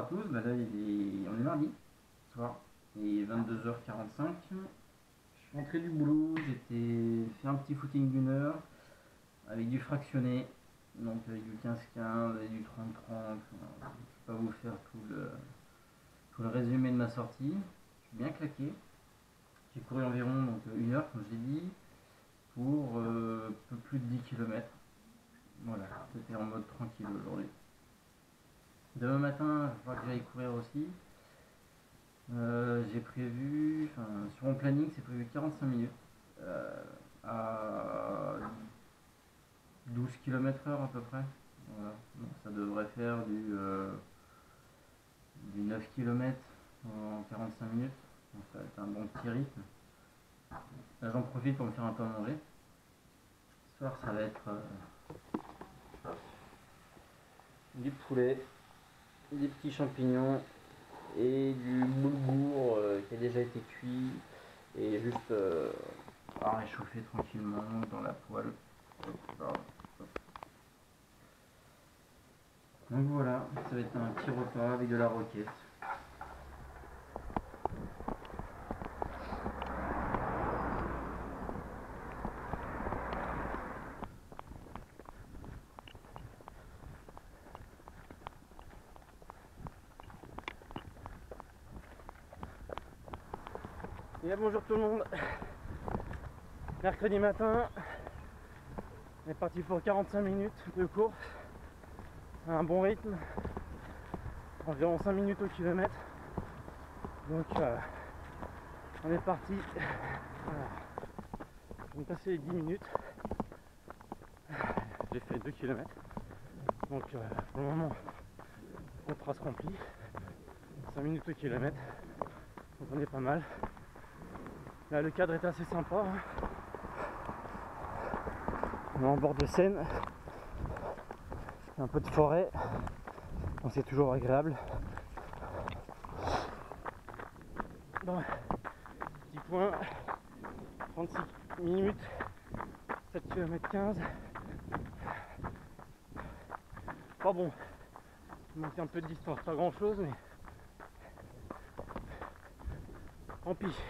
à tous, bah là on est mardi soir, il est 22h45. Je suis rentré du boulot, j'étais fait un petit footing d'une heure avec du fractionné, donc avec du 15-15 et du 30-30. Je ne vais pas vous faire tout le résumé de ma sortie. Je suis bien claqué. J'ai couru environ donc, une heure, comme je l'ai dit, pour un peu plus de 10 km. Voilà, c'était en mode tranquille aujourd'hui. Demain matin, il va falloir que j'aille courir aussi. J'ai prévu, sur mon planning, c'est prévu 45 minutes à 12 km/h à peu près. Voilà. Donc ça devrait faire du 9 km en 45 minutes. Donc ça va être un bon petit rythme. Là, j'en profite pour me faire un peu à manger. Ce soir, ça va être du poulet, des petits champignons et du boulgour qui a déjà été cuit et juste à réchauffer tranquillement dans la poêle. Donc voilà, ça va être un petit repas avec de la roquette. Et bonjour tout le monde. Mercredi matin, on est parti pour 45 minutes de course, à un bon rythme, environ 5 minutes au kilomètre. Donc on est parti. Voilà. Je vais me passer les 10 minutes. J'ai fait 2 km. Donc pour le moment, on trace rempli. 5 minutes au kilomètre. Donc on est pas mal. Là le cadre est assez sympa. Hein. On est en bord de Seine. Un peu de forêt. Donc c'est toujours agréable. Bon, petit point. 36 minutes. 7 km 15. Pas bon. Il manque un peu de distance. Pas grand chose mais tant pis.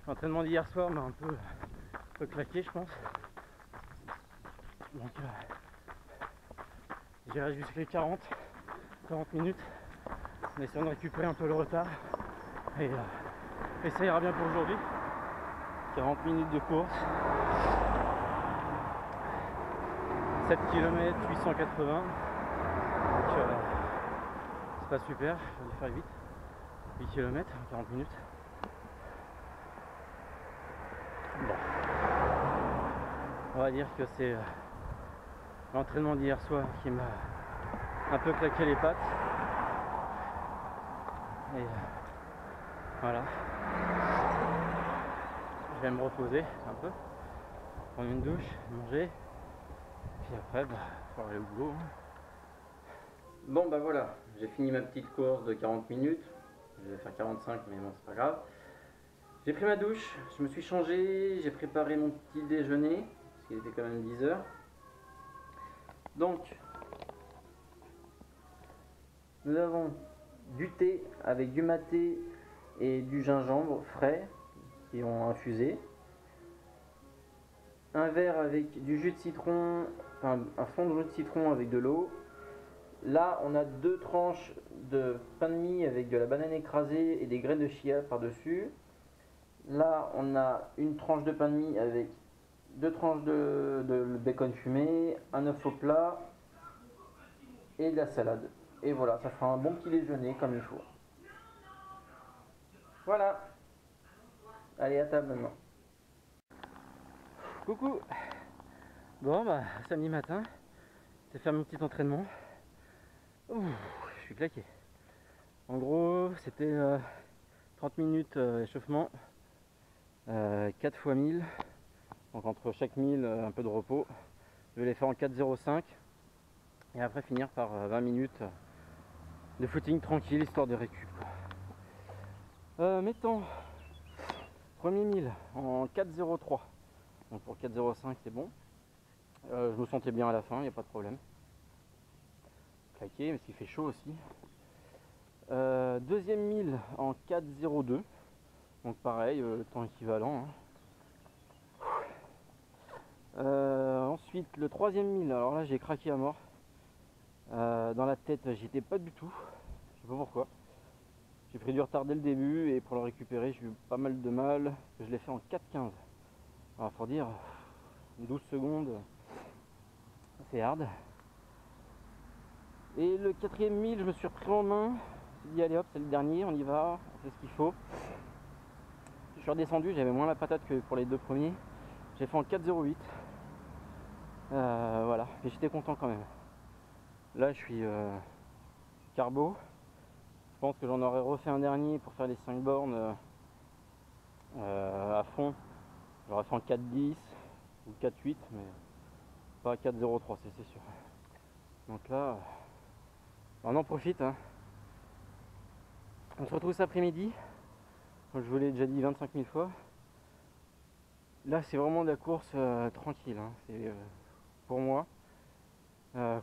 L'entraînement d'hier soir m'a un peu claqué, je pense. Donc j'irai jusqu'à 40 minutes en essayant de récupérer un peu le retard et ça ira bien pour aujourd'hui. 40 minutes de course, 7 km 880, donc c'est pas super, je vais faire vite. 8 km en 40 minutes. Bon, on va dire que c'est l'entraînement d'hier soir qui m'a un peu claqué les pattes. Et voilà. Je vais me reposer un peu, prendre une douche, manger. Puis après, faut aller au boulot. Bon bah voilà, j'ai fini ma petite course de 40 minutes. Je vais faire 45 mais bon c'est pas grave. J'ai pris ma douche, je me suis changé, j'ai préparé mon petit déjeuner, parce qu'il était quand même 10 h. Donc, nous avons du thé avec du maté et du gingembre frais qui ont infusé. Un verre avec du jus de citron, enfin un fond de jus de citron avec de l'eau. Là, on a 2 tranches de pain de mie avec de la banane écrasée et des graines de chia par-dessus. Là, on a une tranche de pain de mie avec 2 tranches de bacon fumé, un œuf au plat et de la salade. Et voilà, ça fera un bon petit déjeuner comme il faut. Voilà. Allez, à table maintenant. Coucou. Bon, bah, samedi matin, j'ai fait mon petit entraînement. Ouh, je suis claqué. En gros, c'était 30 minutes échauffement, 4 fois 1000. Donc entre chaque 1000, un peu de repos. Je vais les faire en 4,05 et après finir par 20 minutes de footing tranquille, histoire de récup. Mettons premier 1000 en 4,03. Donc pour 4,05 c'est bon. Je me sentais bien à la fin, il n'y a pas de problème. claqué, mais il fait chaud aussi. Deuxième 1000 en 4,02, donc pareil, temps équivalent. Ensuite, le troisième 1000, alors là j'ai craqué à mort. Dans la tête, j'y étais pas du tout, je sais pas pourquoi. J'ai pris du retard dès le début et pour le récupérer, j'ai eu pas mal de mal. Je l'ai fait en 4,15. Alors, faut dire, 12 secondes, c'est hard. Et le quatrième 1000, je me suis repris en main. Je me suis dit, allez hop, c'est le dernier, on y va, on fait ce qu'il faut. Je suis redescendu, j'avais moins la patate que pour les deux premiers. J'ai fait en 4,08. Voilà, mais j'étais content quand même. Là, je suis carbo. Je pense que j'en aurais refait un dernier pour faire les 5 bornes à fond. J'aurais fait en 4,10 ou 4,8, mais pas 4,03, c'est sûr. Donc là, on en profite. Hein. On se retrouve cet après-midi. Comme je vous l'ai déjà dit 25 000 fois. Là, c'est vraiment de la course tranquille. Hein. C'est pour moi.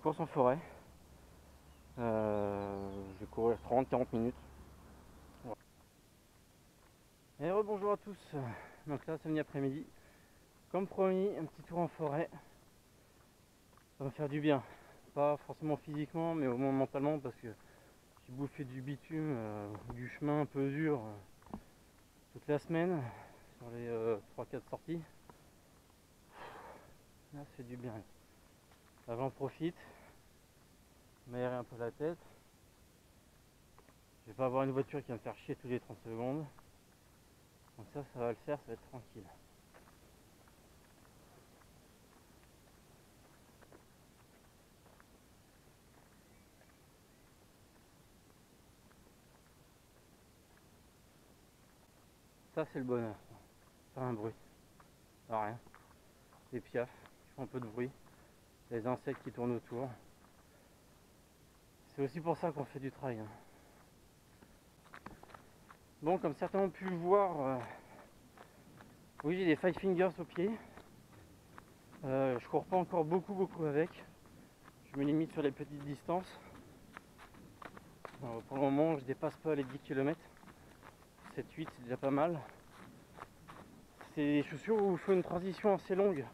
Course en forêt. Je vais courir 30-40 minutes. Voilà. Et rebonjour à tous. Donc là, samedi après-midi. Comme promis, un petit tour en forêt. Ça va me faire du bien. Pas forcément physiquement, mais au moins mentalement, parce que j'ai bouffé du bitume, du chemin un peu dur toute la semaine, sur les 3-4 sorties. Là, ça fait du bien. Là, j'en profite, m'aérer un peu la tête. Je vais pas avoir une voiture qui va me faire chier tous les 30 secondes. Donc ça va le faire, ça va être tranquille. Ça, c'est le bonheur. Pas un bruit. Pas rien. Des piafs qui font un peu de bruit. Les insectes qui tournent autour. C'est aussi pour ça qu'on fait du trail. Hein. Bon, comme certains ont pu le voir, oui, j'ai des five fingers au pied. Je cours pas encore beaucoup avec. Je me limite sur les petites distances. Pour le moment, je dépasse pas les 10 km. 7-8, c'est déjà pas mal. C'est des chaussures où il faut une transition assez longue.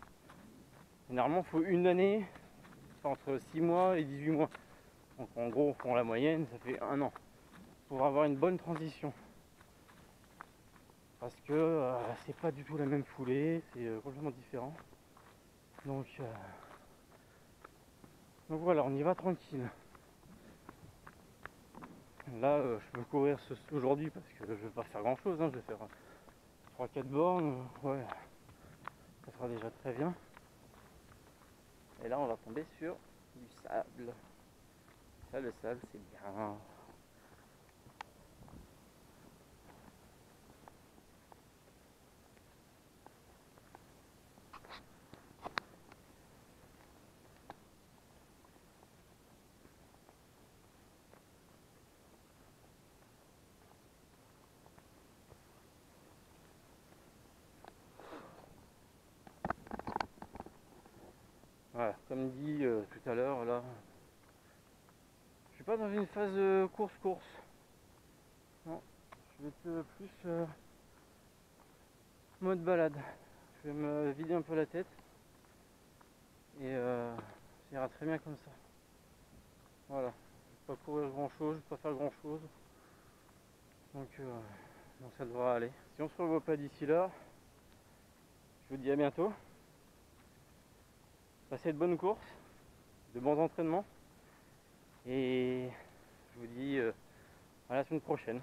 Généralement, il faut une année, entre 6 mois et 18 mois. Donc en gros, on prend la moyenne, ça fait 1 an. Pour avoir une bonne transition. Parce que c'est pas du tout la même foulée, c'est complètement différent. Donc voilà, on y va tranquille. Là, je peux courir aujourd'hui parce que je vais pas faire grand chose. Hein. Je vais faire 3-4 bornes. Ouais, ça sera déjà très bien. Et là, on va tomber sur du sable. Ça, le sable, c'est bien. Voilà, comme dit tout à l'heure, là, je suis pas dans une phase course. Non, je vais être plus mode balade. Je vais me vider un peu la tête et ça ira très bien comme ça. Voilà, je vais pas courir grand chose, je vais pas faire grand chose. Donc ça devra aller. Si on se revoit pas d'ici là, je vous dis à bientôt. Passez de bonnes courses, de bons entraînements. Et je vous dis à la semaine prochaine.